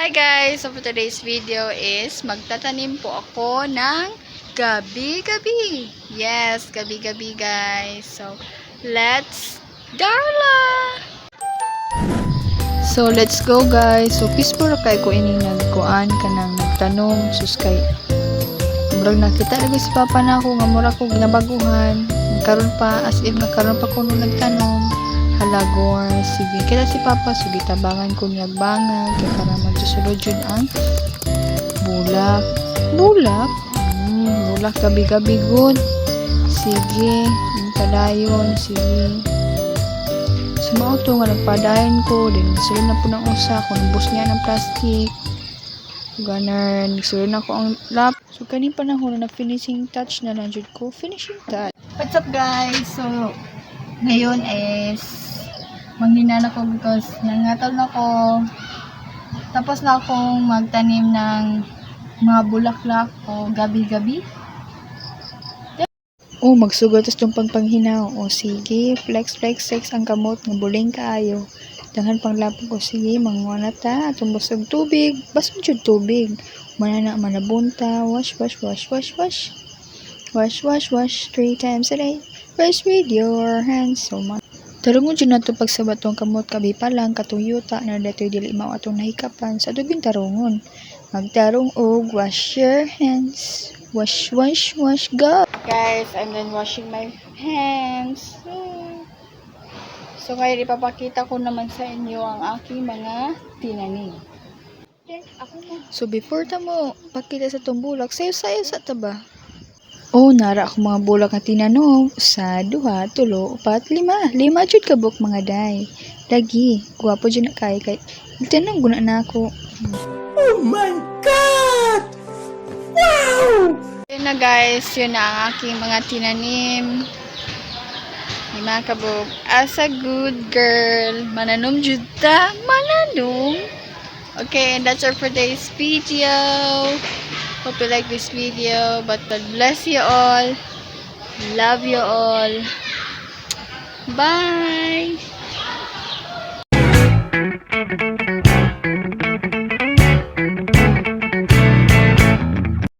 Hi guys! So for today's video is magtatanim po ako ng gabi-gabi. Yes, gabi-gabi guys. So let's darla! So let's go guys. So peaceful kay ko ini nagkuan kanang tanong sus kay murag nakita lagi si papa na ako nga mura ko ginabaguhan. Karon pa as in karon pa ko nung nagtanong. Halagor, sige kita si papa sugi tabangan ko niyag bangag kaya para magsusulod yun ang bulak bulak gabi-gabi good sige yung padayon sige sumao to nga nagpadayon ko din nagsulod na po ng usa kung nabus niya ng plastic ganar nagsulod na ko ang lap so kanin panahon na finishing touch na lang jud ko finishing touch. What's up guys, so ngayon is manghina na ko because nangatol na ko tapos na akong magtanim ng mga bulaklak o gabi-gabi magsugot itong pagpanghinaw sige flex ang kamot ng buling kaayo danghan panglapog ko sige manguana ta atong busog tubig basong jud tubig manana manabunta wash 3 times a day wash with your hands so much. Tarungon dyan na ito pagsabat tong kamot kabi pa lang katong yuta na dato'y dili mao atong nahikapan sa duging tarungon. Magtarong og wash your hands. Wash, go! Guys, I'm done washing my hands. So ngayon ipapakita ko naman sa inyo ang aking mga tinanim. So before ta mo pakita sa tong bulak, sayo-sayo sa taba. Nara ako mga bulak na tinanom. 1, 2, 3, 4, 5. 5 jud kabuk mga day. Lagi, guwapo jud na kay itanong guna na ako. Oh my God! Wow! Yun na guys, yun na ang aking mga tinanim. 5 kabuk. As a good girl, mananom jud ta, mananom. Okay, and that's all for today's video. Hope you like this video, but God bless you all. Love you all. Bye!